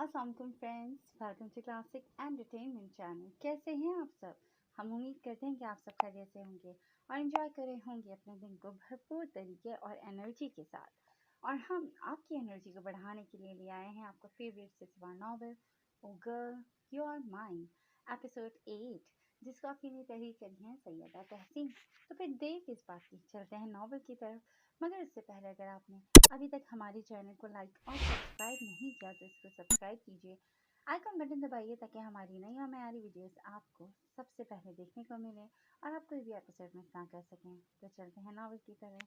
अस्सलाम वालेकुम friends, welcome to classic entertainment channel. कैसे हैं आप सब? हम उम्मीद करते हैं कि आप सब खैरियत से होंगे और एंजॉय कर रहे होंगे अपने दिन को भरपूर तरीके और एनर्जी के साथ। और हम आपकी एनर्जी को बढ़ाने के लिए ले आए हैं आपका फेवरेट सिलसिला novel O girl you are mine episode 8, जिसको आपके लिए तहरीर करी है सैयदा तहसीन। तो फिर देर किस बात की, चलते हैं नॉवल की तरफ। मगर इससे पहले अगर आपने अभी तक हमारे चैनल को लाइक और सब्सक्राइब नहीं किया तो इसको सब्सक्राइब कीजिए, आइकन बटन दबाइए ताकि हमारी नई और नई वीडियोस आपको सबसे पहले देखने को मिले और आप कोई भी एपिसोड मिस ना कर सकें। तो चलते हैं नॉवल की तरफ।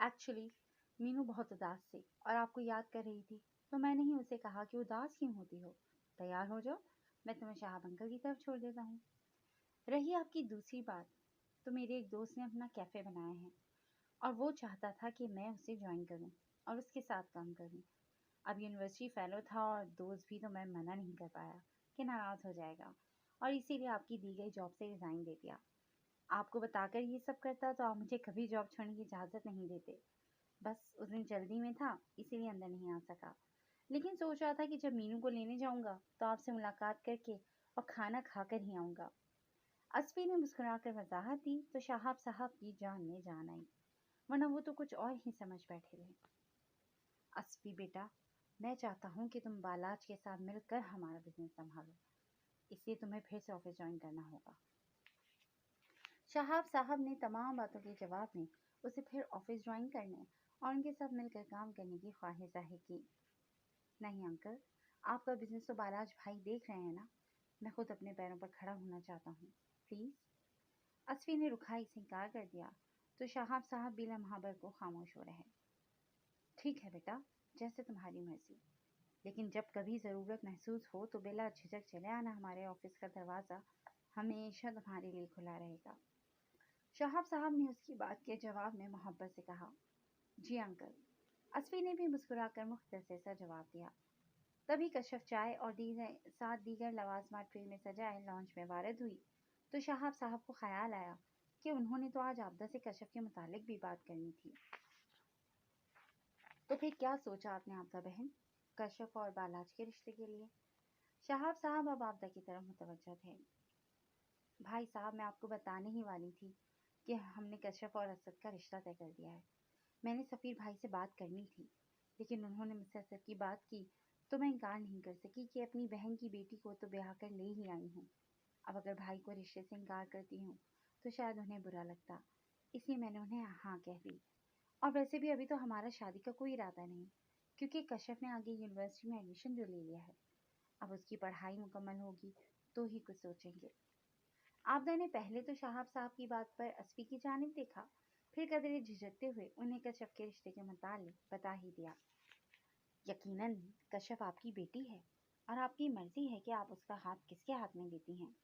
एक्चुअली मीनू बहुत उदास थी और आपको याद कर रही थी, तो मैंने ही उसे कहा कि उदास क्यों होती हो, तैयार हो जाओ, मैं तुम्हें शाहब अंकल की तरफ छोड़ देता हूँ। रही आपकी दूसरी बात, तो मेरे एक दोस्त ने अपना कैफ़े बनाया है और वो चाहता था कि मैं उसे ज्वाइन करूं और उसके साथ काम करूं। अब यूनिवर्सिटी फेलो था और दोस्त भी, तो मैं मना नहीं कर पाया कि नाराज़ हो जाएगा, और इसीलिए आपकी दी गई जॉब से रिज़ाइन दे दिया। आपको बताकर ये सब करता तो आप मुझे कभी जॉब छोड़ने की इजाज़त नहीं देते। बस उस दिन जल्दी में था, इसीलिए अंदर नहीं आ सका। लेकिन सोच रहा था कि जब मीनू को लेने जाऊंगा तो आपसे मुलाकात करके और खाना खाकर ही आऊँगा। असफी ने मुस्कुराकर वजाहत दी तो शाहाब साहब की जान में जान आई, वरना वो तो कुछ और ही समझ बैठे थे। असफी बेटा, मैं चाहता हूँ कि तुम बालाज के साथ मिलकर हमारा बिजनेस संभालो, इसलिए तुम्हें फिर से ऑफिस ज्वाइन करना होगा। शहाब साहब ने तमाम बातों के जवाब में उसे फिर ऑफिस ज्वाइन करने और उनके साथ मिलकर काम करने की ख्वाहिश जाहिर की। नहीं अंकल, आपका बिजनेस तो बालाज भाई देख रहे हैं ना, मैं खुद अपने पैरों पर खड़ा होना चाहता हूँ, प्लीज़। असफी ने रुखाई से इनकार कर दिया तो शहाब साहब बिला महाबर को खामोश हो रहे। ठीक है बेटा, जैसे तुम्हारी मर्जी, लेकिन जब कभी ज़रूरत महसूस हो तो बिला झिझक चले आना, हमारे ऑफिस का दरवाज़ा हमेशा तुम्हारे लिए खुला रहेगा। शहाब साहब ने उसकी बात के जवाब में मोहब्बत से कहा। जी अंकल। असफी ने भी मुस्कुराकर मुख्तसर सा जवाब दिया। तभी कशफ चाय और दीगर लवाजमात ट्रे में सजाए लॉन्च में वारद हुई तो शहाब साहब को ख्याल आया कि उन्होंने तो आज आपदा से कशफ के मुतालिक भी बात करनी थी। तो फिर क्या सोचा आपने आपदा बहन, कशफ और बालाज के रिश्ते के लिए? शहाब साहब अब आपदा की तरफ मुतवज्जह थे। भाई साहब, मैं आपको बताने ही वाली थी कि हमने कशफ और असद का रिश्ता तय कर दिया है। मैंने सफ़ीर भाई से बात करनी थी, लेकिन उन्होंने मुझसे असद की बात की तो मैं इनकार नहीं कर सकी कि अपनी बहन की बेटी को तो ब्याह कर ले ही आई हूँ। अब अगर भाई को रिश्ते से इनकार करती हूँ तो शायद उन्हें बुरा लगता, इसलिए मैंने उन्हें हाँ कह दी। और वैसे भी अभी तो हमारा शादी का कोई इरादा नहीं, क्योंकि कश्यप ने आगे यूनिवर्सिटी में एडमिशन जो ले लिया है। अब उसकी पढ़ाई मुकम्मल होगी तो ही कुछ सोचेंगे। आपदा ने पहले तो शहाब साहब की बात पर असफी की जानिब देखा, फिर कदरे झिझकते हुए उन्हें कश्यप के रिश्ते के मुतालिक बता ही दिया। यकीनन कश्यप आपकी बेटी है और आपकी मर्जी है कि आप उसका हाथ किसके हाथ में देती हैं,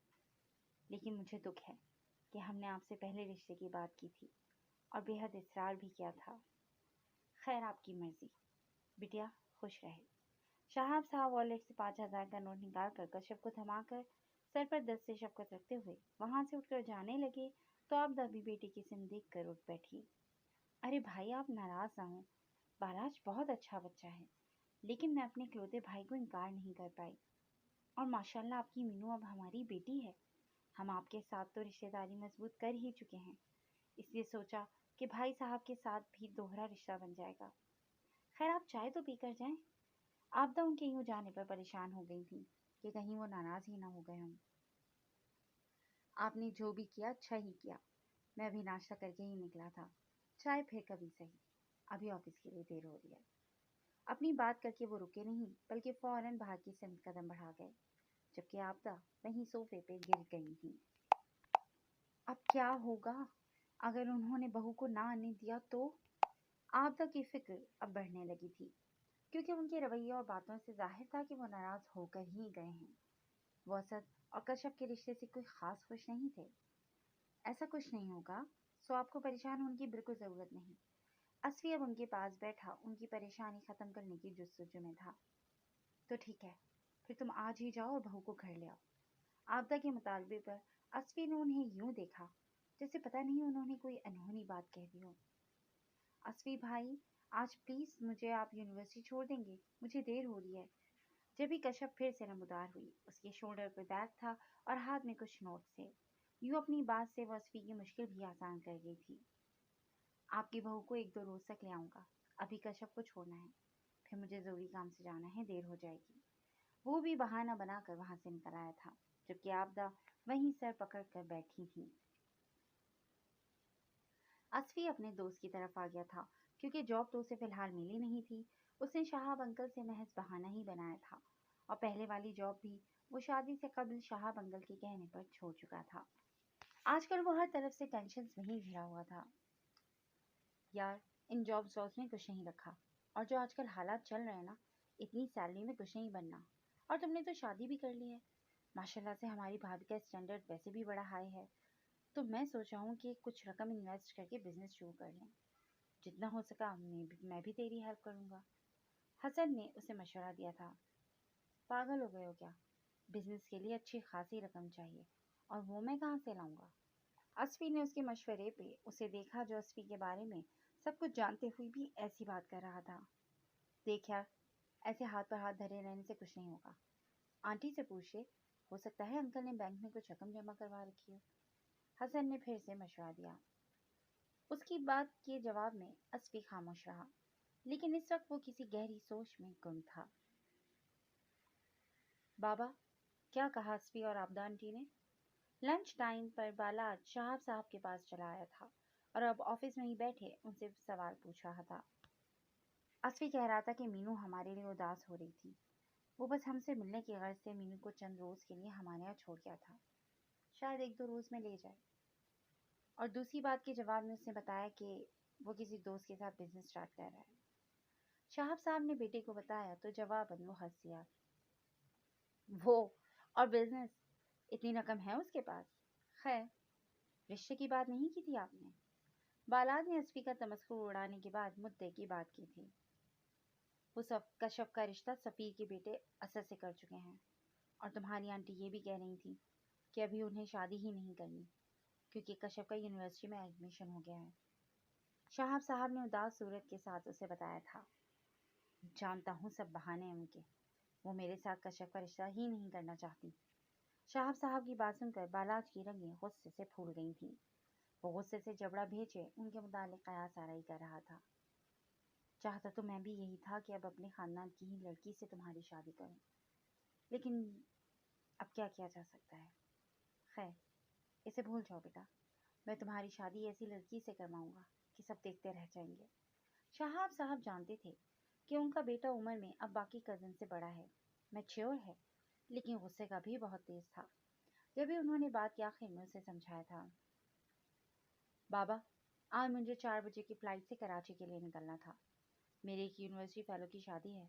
लेकिन मुझे दुख है कि हमने आपसे पहले रिश्ते की बात की थी और बेहद इसरार भी किया था। खैर, आपकी मर्जी, बिटिया खुश रहे। शहाब साहब वॉलेट से 5,000 का नोट निकाल कर कश्यप को थमाकर सर पर 10 से शफकत रखते हुए वहां से उठकर जाने लगे तो आप दबी बेटी की सिम देख कर उठ बैठी। अरे भाई, आप नाराज ना हो, बालाज बहुत अच्छा बच्चा है, लेकिन मैं अपने इकलौते भाई को इनकार नहीं कर पाई। और माशाल्लाह आपकी मीनू अब हमारी बेटी है। हम आपके साथ तो रिश्तेदारी मजबूत कर ही चुके हैं, इसलिए सोचा कि भाई साहब के साथ भी दोहरा रिश्ता बन जाएगा। खैर, आप चाय तो पी कर जाएं। आपदा उनके यूं जाने पर परेशान हो गई थी कि कहीं वो नाराज ही ना हो गए हों। आपने जो भी किया अच्छा ही किया, मैं अभी नाश्ता करके ही निकला था, चाय फिर कभी सही, अभी ऑफिस के लिए देर हो रही है। अपनी बात करके वो रुके नहीं, बल्कि फौरन बाहर की सिमत कदम बढ़ा गए, जबकि आपदा वहीं सोफे पे गिर गई थी। अब क्या होगा अगर उन्होंने बहू को ना आने दिया तो? आपदा की फिक्र अब बढ़ने लगी थी, क्योंकि उनके रवैये और बातों से जाहिर था कि वो नाराज होकर ही गए हैं। वो असद और कश्यप के रिश्ते से कोई खास खुश नहीं थे। ऐसा कुछ नहीं होगा, सो आपको परेशान होने की बिल्कुल ज़रूरत नहीं। असफी अब उनके पास बैठा उनकी परेशानी ख़त्म करने की जुस्तजू में था। तो ठीक है, फिर तुम आज ही जाओ और बहू को घर ले आओ। आपदा के मुतालबे पर असफी ने उन्हें यूं देखा जैसे पता नहीं उन्होंने कोई अनहोनी बात कह दी हो। असफी भाई, آج پلیز مجھے آپ یونیورسٹی چھوڑ دیں گے، مجھے دیر ہو رہی ہے۔ جبھی کشف پھر سے نمودار ہوئی، اس کے شولڈر پہ بیگ تھا اور ہاتھ میں کچھ نوٹس تھے۔ یوں اپنی بات سے وہ اصفی کی مشکل بھی آسان کر گئی تھی۔ آپ کی بہو کو 1-2 روز تک لے آؤں گا، ابھی کشف کو چھوڑنا ہے، پھر مجھے ضروری کام سے جانا ہے، دیر ہو جائے گی۔ وہ بھی بہانہ بنا کر وہاں سے نکل آیا تھا، جبکہ آبدہ وہیں سر پکڑ کر بیٹھی تھی۔ اصفی اپنے دوست کی طرف آ گیا تھا، کیونکہ جاب تو اسے فی الحال ملی نہیں تھی۔ اس نے شہاب انکل سے محض بہانہ ہی بنایا تھا، اور پہلے والی جاب بھی وہ شادی سے قبل شہاب انکل کے کہنے پر چھوڑ چکا تھا۔ آج کل وہ ہر طرف سے ٹینشنز میں ہی گھرا ہوا تھا۔ یار، ان جاب سوز میں کچھ نہیں رکھا، اور جو آج کل حالات چل رہے ہیں نا، اتنی سیلری میں کچھ نہیں بننا، اور تم نے تو شادی بھی کر لی ہے۔ ماشاءاللہ سے ہماری بھابھی کا اسٹینڈرڈ ویسے بھی بڑا ہائی ہے، تو میں سوچ رہا ہوں کہ کچھ رقم انویسٹ کر کے بزنس شروع کر لیں، جتنا ہو سکا میں بھی تیری ہیلپ کروں گا۔ حسن نے اسے مشورہ دیا تھا۔ پاگل ہو گئے ہو کیا؟ بزنس کے لیے اچھی خاصی رقم چاہیے، اور وہ میں کہاں سے لاؤں گا؟ اصفی نے اس کے مشورے پہ اسے دیکھا، جو اصفی کے بارے میں سب کچھ جانتے ہوئے بھی ایسی بات کر رہا تھا۔ دیکھ یار، ایسے ہاتھ پر ہاتھ دھرے رہنے سے کچھ نہیں ہوگا۔ آنٹی سے پوچھے، ہو سکتا ہے انکل نے بینک میں کچھ رقم جمع کروا رکھی ہو۔ حسن نے پھر سے مشورہ دیا۔ اس کی بات کے جواب میں اصفی خاموش رہا، لیکن اس وقت وہ کسی گہری سوچ میں گم تھا۔ بابا، کیا کہا اصفی اور آبدہ آنٹی نے؟ لنچ ٹائم پر بالا شہاب صاحب کے پاس چلا آیا تھا، اور اب آفس میں ہی بیٹھے ان سے سوال پوچھ رہا تھا۔ اصفی کہہ رہا تھا کہ مینو ہمارے لیے اداس ہو رہی تھی، وہ بس ہم سے ملنے کی غرض سے مینو کو چند روز کے لیے ہمارے یہاں چھوڑ گیا تھا، شاید 1-2 روز میں لے جائے۔ اور دوسری بات کے جواب میں اس نے بتایا کہ وہ کسی دوست کے ساتھ بزنس اسٹارٹ کر رہا ہے۔ شہاب صاحب نے بیٹے کو بتایا تو جواباً وہ ہنس دیا۔ وہ اور بزنس، اتنی رقم ہے اس کے پاس؟ خیر، رشتے کی بات نہیں کی تھی آپ نے؟ بالاد نے اصفی کا تمسخر اڑانے کے بعد مدعے کی بات کی تھی۔ وہ کشف کا رشتہ سفیر کے بیٹے اسد سے کر چکے ہیں، اور تمہاری آنٹی یہ بھی کہہ رہی تھی کہ ابھی انہیں شادی ہی نہیں کرنی، کیونکہ کشف کا یونیورسٹی میں ایڈمیشن ہو گیا ہے۔ شہاب صاحب نے اداس صورت کے ساتھ اسے بتایا تھا۔ جانتا ہوں سب بہانے ہیں ان کے، وہ میرے ساتھ کشف کا رشتہ ہی نہیں کرنا چاہتی۔ شہاب صاحب کی بات سن کر بالاج کی رگیں غصے سے پھول گئی تھیں۔ وہ غصے سے جبڑا بھیجے ان کے متعلق قیاس آرائی کر رہا تھا۔ چاہتا تو میں بھی یہی تھا کہ اب اپنے خاندان کی ہی لڑکی سے تمہاری شادی کروں، لیکن اب کیا کیا جا سکتا ہے۔ خیر، اسے بھول جاؤ بیٹا، میں تمہاری شادی ایسی لڑکی سے کرواؤں گا کہ سب دیکھتے رہ جائیں گے۔ شہاب صاحب جانتے تھے کہ ان کا بیٹا عمر میں اب باقی کزن سے بڑا ہے، میچور ہے، لیکن غصے کا بھی بہت تیز تھا۔ جبھی انہوں نے بات کے آخر میں اسے سمجھایا تھا۔ بابا، آج مجھے 4 بجے کی فلائٹ سے کراچی کے لیے نکلنا تھا۔ میرے ایک یونیورسٹی فیلو کی شادی ہے،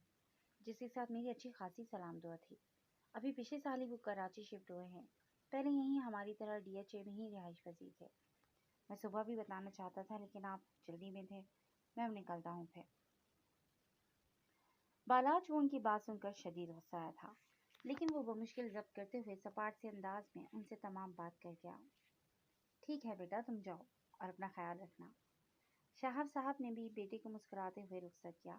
جس کے ساتھ میری اچھی خاصی سلام دعا تھی۔ ابھی پچھلے سال ہی وہ کراچی شفٹ ہوئے ہیں، پہلے یہیں ہماری طرح ڈی ایچ اے میں ہی رہائش پذیر تھے۔ میں صبح بھی بتانا چاہتا تھا، لیکن آپ جلدی میں تھے، میں اب نکلتا ہوں پھر۔ بالاج کو ان کی بات سن کر شدید غصہ آیا تھا، لیکن وہ بمشکل ضبط کرتے ہوئے سپاٹ سے انداز میں ان سے تمام بات کر گیا۔ ٹھیک ہے بیٹا، تم جاؤ اور اپنا خیال رکھنا۔ شہاب صاحب نے بھی بیٹے کو مسکراتے ہوئے رخصت کیا۔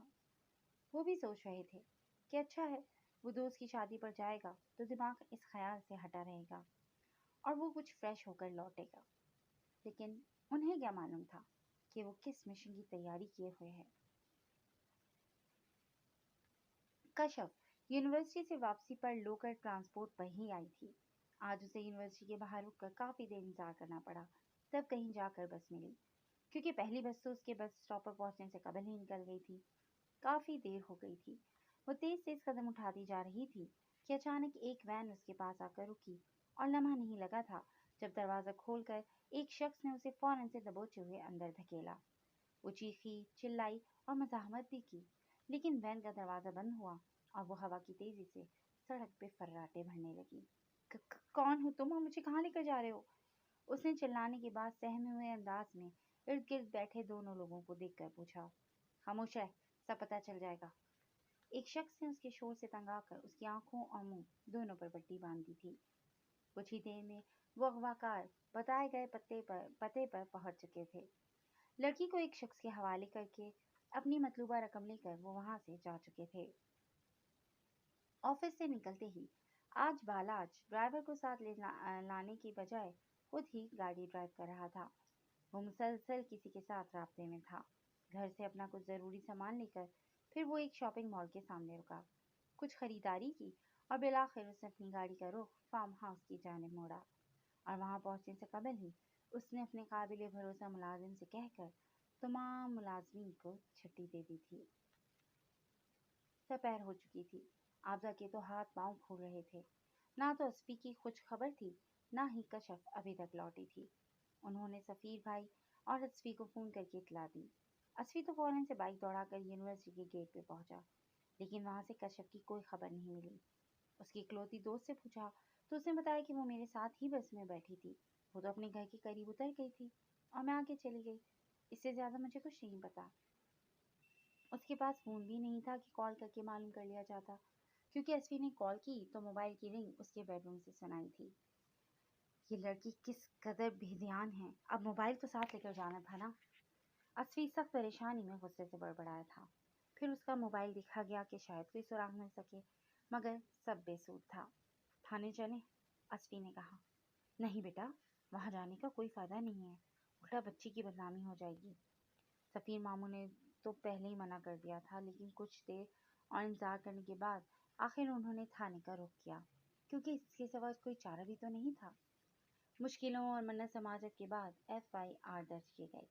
وہ بھی سوچ رہے تھے کہ اچھا ہے، وہ دوست کی شادی پر جائے گا تو دماغ اس خیال سے ہٹا رہے گا اور وہ کچھ فریش ہو کر لوٹے گا، لیکن انہیں کیا معلوم تھا کہ وہ کس مشن کی تیاری کیے ہوئے ہے۔ کشف یونیورسٹی سے واپسی پر لوکل ٹرانسپورٹ پر ہی آئی تھی۔ آج اسے یونیورسٹی کے باہر رک کر کافی دیر انتظار کرنا پڑا، تب کہیں جا کر بس ملی، کیونکہ پہلی بس تو اس کے بس اسٹاپ پر پہنچنے سے قبل ہی نکل گئی تھی۔ کافی دیر ہو گئی تھی، وہ تیز تیز قدم اٹھاتی جا رہی تھی کہ اچانک ایک وین اس کے پاس آ کر رکی، اور لمحہ نہیں لگا تھا جب دروازہ کھول کر ایک شخص نے اسے فوراً سے دبوچے ہوئے اندر دھکیلا۔ وہ چیخی، چلائی اور مزاحمت بھی کی، لیکن وین کا دروازہ بند ہوا اور وہ ہوا کی تیزی سے سڑک پہ فراٹے بھرنے لگی۔ کون ہو تم اور مجھے کہاں لے کر جا رہے ہو؟ اس نے چلانے کے بعد سہمے ہوئے انداز میں ارد گرد بیٹھے دونوں لوگوں کو دیکھ کر پوچھا۔ خاموش رہ، سب پتہ چل جائے گا۔ ایک شخص نے اس کے شور سے تنگ آ کر اس کی آنکھوں اور منہ دونوں پر پٹی باندھ دی تھی۔ کچھ ہی دیر میں وہ اغواکار بتائے گئے پتے پر پہنچ چکے تھے۔ لڑکی کو ایک شخص کے حوالے کر کے अपनी मतलूबा रकम लेकर वो वहां से जा चुके थे। ऑफिस से निकलते ही आज बालाज ड्राइवर को साथ लाने की बजाय खुद ही गाड़ी ड्राइव कर रहा था। वो मुसलसल किसी के साथ राब्ते में था। घर से अपना कुछ जरूरी सामान लेकर फिर वो एक शॉपिंग मॉल के सामने रुका, कुछ खरीदारी की और बिलाखिर उसने अपनी गाड़ी का रुख फार्म हाउस की जानिब मोड़ा। और वहां पहुंचने से कबल ही उसने अपने काबिल भरोसा मुलाजिम से कहकर तमाम मुलाजमीन को छुट्टी दे दी थी। दोपहर हो चुकी थी। आबदा के तो हाथ पांव फूल रहे थे। ना तो अस्फी की कुछ खबर थी, ना ही कशफ अभी तक लौटी थी। उन्होंने सफीर भाई और अस्फी को फोन करके इतला दी। अस्फी तो फौरन से बाइक दौड़ाकर यूनिवर्सिटी के गेट पे पहुंचा, लेकिन वहां से कशफ की कोई खबर नहीं मिली। उसकी इकलौती दोस्त से पूछा तो उसने बताया कि वो मेरे साथ ही बस में बैठी थी। वो तो अपने घर के करीब उतर गई थी और मैं आगे चली गई। इससे ज्यादा मुझे कुछ नहीं पता। उसके पास फोन भी नहीं था कि कॉल करके मालूम कर लिया जाता, क्योंकि अस्फी ने कॉल की तो मोबाइल की रिंग उसके बेडरूम से सुनाई थी। ये लड़की किस कदर बेध्यान है, अब मोबाइल तो साथ लेकर जाना था ना। अस्फी सख्त परेशानी में गुस्से से बड़बड़ाया था। फिर उसका मोबाइल देखा गया कि शायद कोई सुराग मिल सके, मगर सब बेसूर था। थाने चले? अस्फी ने कहा। नहीं बेटा, वहां जाने का कोई फायदा नहीं है, उल्टा बच्ची की बदनामी हो जाएगी। सफीर मामू ने तो पहले ही मना कर दिया था, लेकिन कुछ देर और इंतजार करने के बाद आखिर उन्होंने थाने का रुख किया, क्योंकि इसके सिवा कोई चारा भी तो नहीं था। मुश्किलों और मन्नत समाजत के बाद FIR दर्ज की गई।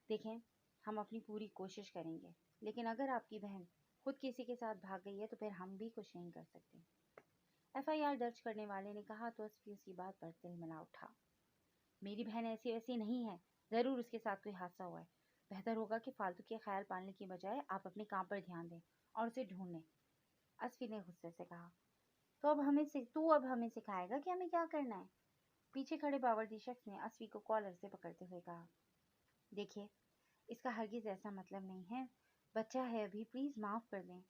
देखें, हम अपनी पूरी कोशिश करेंगे, लेकिन अगर आपकी बहन खुद किसी के साथ भाग गई है तो फिर हम भी कुछ नहीं कर सकते। FIR दर्ज करने वाले ने कहा तो अस्फी उसकी बात पर तिलमिला उठा। मेरी बहन ऐसी वैसी नहीं है, जरूर उसके साथ कोई हादसा हुआ है। बेहतर होगा कि फालतू के ख्याल पालने की बजाय आप अपने काम पर ध्यान दें और उसे ढूंढें। अस्फी ने गुस्से से कहा। तो तू अब हमें सिखाएगा कि हमें क्या करना है? पीछे खड़े बावर्दी शख्स ने अस्फी को कॉलर से पकड़ते हुए कहा। देखिए, इसका हरगिज ऐसा मतलब नहीं है, बच्चा है अभी, प्लीज माफ कर दें।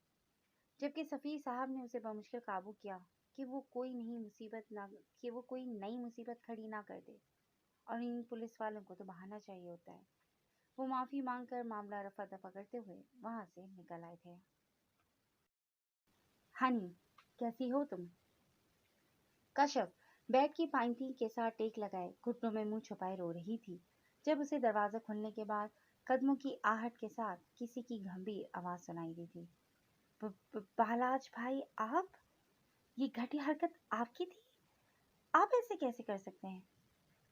जबकि सफीर साहब ने उसे बमुश्किल काबू किया कि वो कोई नई मुसीबत खड़ी ना कर दे, और इन पुलिस वालों को तो बहाना चाहिए होता है। वो माफी मांगकर मामला रफा दफा करते हुए वहां से निकल आए थे। हनी, कैसी हो तुम? कश्यप बेड की पाइंटी के साथ टेक लगाए घुटनों में मुंह छुपाए रो रही थी, जब उसे दरवाजा खुलने के बाद कदमों की आहट के साथ किसी की गंभीर आवाज सुनाई दी थी। बालाज भाई, आप? ये घटिया हरकत आपकी थी? आप ऐसे कैसे कर सकते हैं?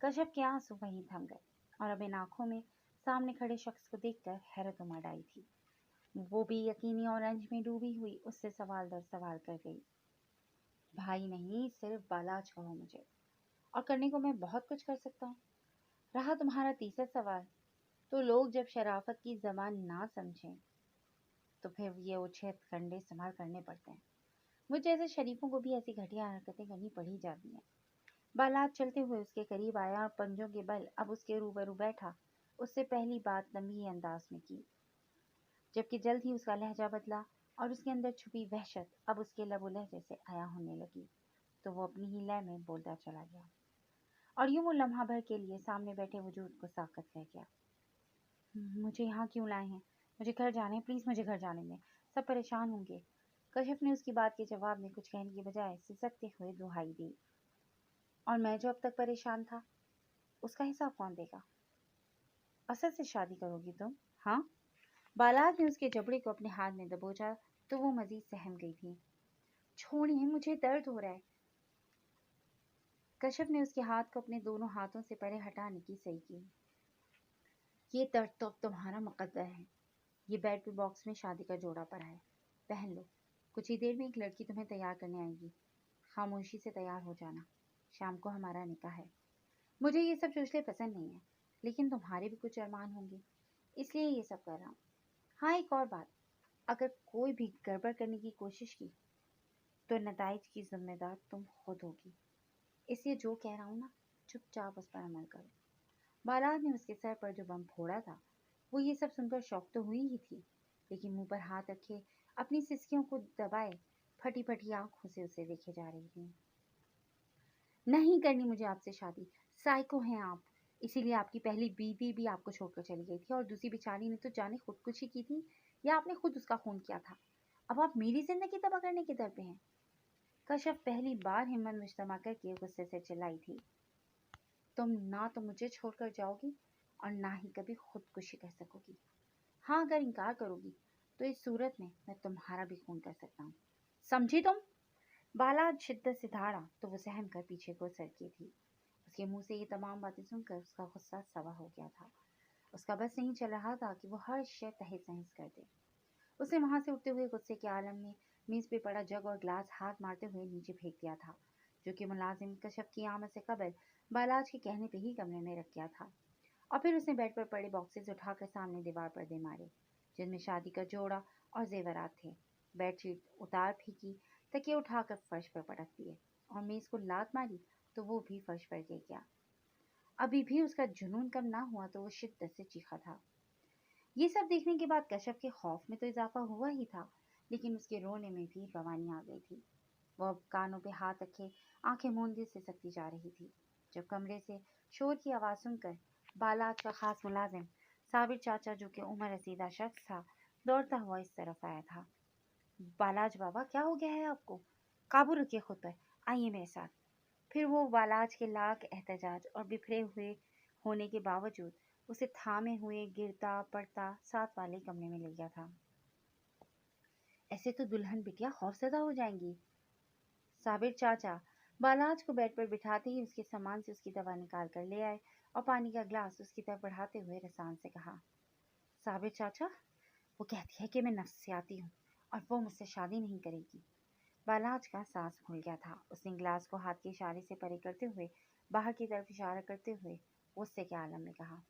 कश्यप के आंसू वहीं थम गए और अब इन आंखों में सामने खड़े शख्स को देखकर हैरत उमड़ आई थी। वो भी यकीनी और रंज में डूबी हुई उससे सवाल दर सवाल कर गई। भाई नहीं, सिर्फ बालाज कहो मुझे, और करने को मैं बहुत कुछ कर सकता हूँ। रहा तुम्हारा तीसरा सवाल, तो लोग जब शराफत की जबान ना समझें तो फिर ये उछेद कंडे संभाल करने पड़ते हैं। मुझ जैसे शरीफों को भी ऐसी घटिया हरकतें करनी पड़ी जाती हैं। बालाज चलते हुए उसके करीब आया और पंजों के बल अब उसके रूबरू बैठा उससे पहली बात लंबी अंदाज में की, जबकि जल्द ही उसका लहजा बदला और उसके अंदर छुपी वहशत अब उसके लबो लहजे से आया होने लगी। तो वो अपनी ही लय में बोलता चला गया और यूं वो लम्हा भर के लिए सामने बैठे वजूद को साकत रह गया। मुझे यहाँ क्यों लाए हैं? मुझे घर जाने हैं, प्लीज मुझे घर जाने दें, सब परेशान होंगे। कश्यप ने उसकी बात के जवाब में कुछ कहने की बजाय सिसकते हुए दुहाई दी। और मैं जो अब तक परेशान था, उसका हिसाब कौन देगा? असद से शादी करोगी तुम? हाँ? बालाज ने उसके जबड़े को अपने हाथ में दबोचा तो वो मजीद सहम गई थी। छोड़िए, मुझे दर्द हो रहा है। कश्यप ने उसके हाथ को अपने दोनों हाथों से परे हटाने की सही की। ये दर्द तो अब तुम्हारा मुकद्दर है। ये बेड पे बॉक्स में शादी का जोड़ा पड़ा है, पहन लो। कुछ ही देर में एक लड़की तुम्हें तैयार करने आएगी। खामोशी से तैयार हो जाना, शाम को हमारा निकाह है। मुझे ये सब चुचले पसंद नहीं है, लेकिन तुम्हारे भी कुछ अरमान होंगे, इसलिए ये सब कर रहा हूँ। हाँ, एक और बात, अगर कोई भी गड़बड़ करने की कोशिश की तो नताइज की जिम्मेदार तुम खुद होगी। इसलिए जो कह रहा हूँ ना, चुपचाप उस पर अमल करो। बालाज ने उसके सर पर जो बम फोड़ा था, वो ये सब सुनकर शौक तो हुई ही थी, लेकिन मुंह पर हाथ रखे अपनी सिसकियों को दबाए फटी फटी आंखों से उसे देखे जा रही थी। नहीं करनी मुझे आपसे शादी, साइको हैं आप। इसीलिए आपकी पहली बीवी भी आपको छोड़कर चली गई थी और दूसरी बेचारी ने तो जाने खुदकुशी की थी या आपने खुद उसका खून किया था। अब आप मेरी जिंदगी तबाह करने की दर पे हैं। कश्यप पहली बार हिम्मत मुजतमा करके गुस्से से चिल्लाई थी। तुम ना तो मुझे छोड़कर जाओगी और ना ही कभी खुदकुशी कर सकोगी। हाँ, अगर इनकार करोगी तो इस सूरत में मैं तुम्हारा भी खून कर सकता हूँ, समझी तुम? बाला शिद्दत से दहाड़ा तो वो सहम कर पीछे को सरकी थी। उसके मुंह से ये तमाम बातें सुनकर उसका गुस्सा सवा हो गया था। उसका बस नहीं चल रहा था कि वो हर शय तहस नहस कर दे। उसने वहां से उठते हुए गुस्से के आलम में मेज पे पड़ा जग और ग्लास हाथ मारते हुए नीचे फेंक दिया था, जो कि मुलाजिम कश्यप की आमद से कबल बालाज के कहने पे ही कमरे में रख गया था। और फिर उसने बेड पर पड़े बॉक्सेस उठाकर सामने दीवार पर दे मारे, जिनमें शादी का जोड़ा और जेवरात थे। बेडशीट उतार फेंकी, तकिए उठाकर फर्श पर पटक दिए और मेज को लात मारी तो वो भी फर्श पर गिर गया। अभी भी उसका जुनून कम ना हुआ तो वो शिद्दत से चीखा था। ये सब देखने के बाद कश्यप के खौफ में तो इजाफा हुआ ही था, लेकिन उसके रोने में भी रवानी आ गई थी। वो अब कानों पे हाथ रखे आंखें मूंदे से सकती जा रही थी, जब कमरे से शोर की आवाज सुनकर बालाज का खास मुलाजिम साबिर चाचा, जो कि उम्र रसीदा शख्स था, दौड़ता हुआ इस तरफ आया था। बालाज बाबा, क्या हो गया है आपको? काबू रखिए खुद पर, आइए मेरे साथ। फिर वो बालाज के लाख एहतजाज और बिखरे हुए होने के बावजूद उसे थामे हुए गिरता पड़ता साथ वाले कमरे में ले गया था। ऐसे तो दुल्हन बिटिया खौफजदा हो जाएंगी। साबिर चाचा बालाज को बेड पर बिठाते ही उसके सामान से उसकी दवा निकाल कर ले आए और पानी का ग्लास उसकी तरफ बढ़ाते हुए रसान से कहा, साबिर चाचा, वो कहती है कि मैं नफ्सियाती हूँ और वो मुझसे शादी नहीं करेगी। बालाज का सांस फूल गया था। उसने गिलास को हाथ के इशारे से परे करते हुए बाहर की तरफ इशारा करते हुए गुस्से के आलम में कहा,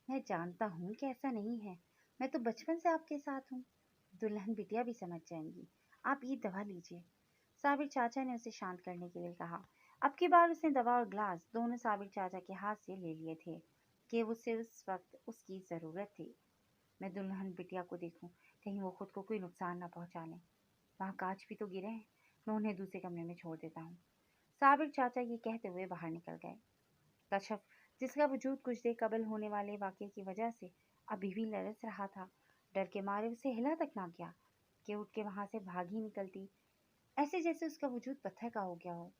मैं जानता हूँ कि ऐसा नहीं है, मैं तो बचपन से आपके साथ हूँ। दुल्हन बिटिया भी समझ जाएंगी, आप ये दवा लीजिए। साबिर चाचा ने उसे शांत करने के लिए कहा। अब की बार उसने दवा और ग्लास दोनों साबिर चाचा के हाथ से ले लिए थे कि उसे उस वक्त उसकी जरूरत थी। मैं दुल्हन बिटिया को देखूं, कहीं वो खुद को कोई नुकसान न पहुंचा लें। वहाँ कांच भी तो गिरे हैं, मैं उन्हें दूसरे कमरे में छोड़ देता हूँ। साबिर चाचा ये कहते हुए बाहर निकल गए। कश्यप, जिसका वजूद कुछ देर कबल होने वाले वाक़ये की वजह से अभी भी लरस रहा था, डर के मारे उसे हिला तक ना गया कि उठ के वहां से भाग ही निकलती, ऐसे जैसे उसका वजूद पत्थर का हो गया हो।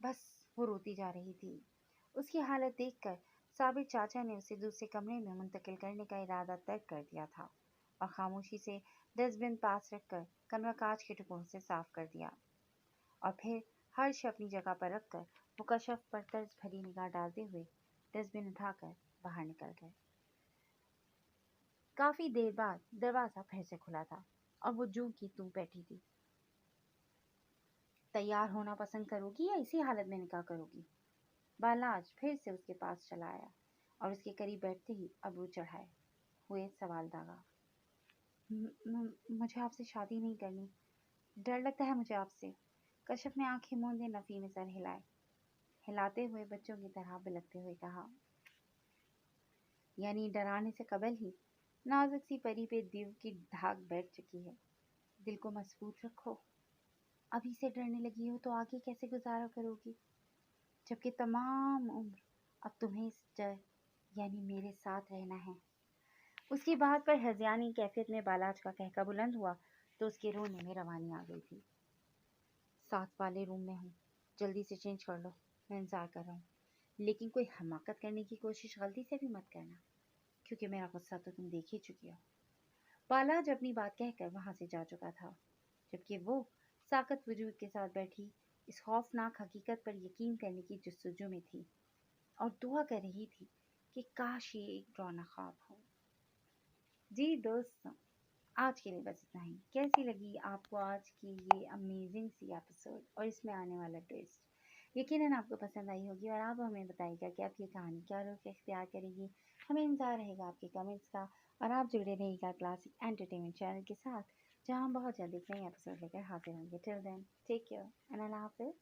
बस वो रोती जा रही थी। उसकी हालत देखकर साबिर चाचा ने उसे दूसरे कमरे में मुंतकिल करने का इरादा तर्क कर दिया था और खामोशी से डस्टबिन पास रखकर कमरा कांच के टुकड़ों से साफ कर दिया। और फिर हर शय अपनी जगह पर रखकर वो कश्यप पर तर्स भरी निगाह डालते हुए डस्टबिन उठाकर बाहर निकल गए। काफी देर बाद दरवाजा फिर से खुला था और वो जू की तू बैठी थी। तैयार होना पसंद करोगी या इसी हालत में निकाह करोगी? बालाज फिर से उसके पास चला आया और उसके करीब बैठते ही अबरू चढ़ाए हुए सवाल दागा, मुझे आपसे शादी नहीं करनी, डर लगता है मुझे आपसे। कश्यप ने आंखें मूंदे नफी में सर हिलाए, हिलाते हुए बच्चों की तरह बिलखते हुए कहा, यानी डराने से कबल ही नाजुक सी परी पे दिल की धाक बैठ चुकी है। दिल को मजबूत रखो, अभी से डरने लगी हो तो आगे कैसे गुजारा करोगी, जबकि तमाम उम्र अब तुम्हें इस डर यानी मेरे साथ रहना है। उसकी बात पर हज़ियानी कैफियत में बालाज का कहका बुलंद हुआ तो उसके रोने में रवानी आ गई थी। साथ वाले रूम में हूँ, जल्दी से चेंज कर लो, मैं इंतजार कर रहा हूँ। लेकिन कोई हमाकत करने की कोशिश गलती से भी मत करना, क्योंकि मेरा गुस्सा तो तुम देख ही चुकी हो। बालाज अपनी बात कहकर वहां से जा चुका था, जबकि वो साकत वजूद के साथ बैठी इस खौफनाक हकीकत पर यकीन करने की जस्तजू में थी और दुआ कर रही थी कि काश ये एक डरावना ख्वाब हो। जी दोस्तों, आज के लिए बस इतना ही। कैसी लगी आपको आज की ये अमेजिंग सी एपिसोड और इसमें आने वाला ट्विस्ट? यकीनन आपको पसंद आई होगी और आप हमें बताइएगा कि आप ये कहानी क्या रुख इख्तियार करेगी। हमें इंतजार रहेगा आपके कमेंट्स का और आप जुड़े रहिएगा क्लासिक एंटरटेनमेंट चैनल के साथ, जहां हम बहुत जल्दी एक नई एपिसोड लेकर हाजिर होंगे। Till then, take care and अल्लाह हाफिज़।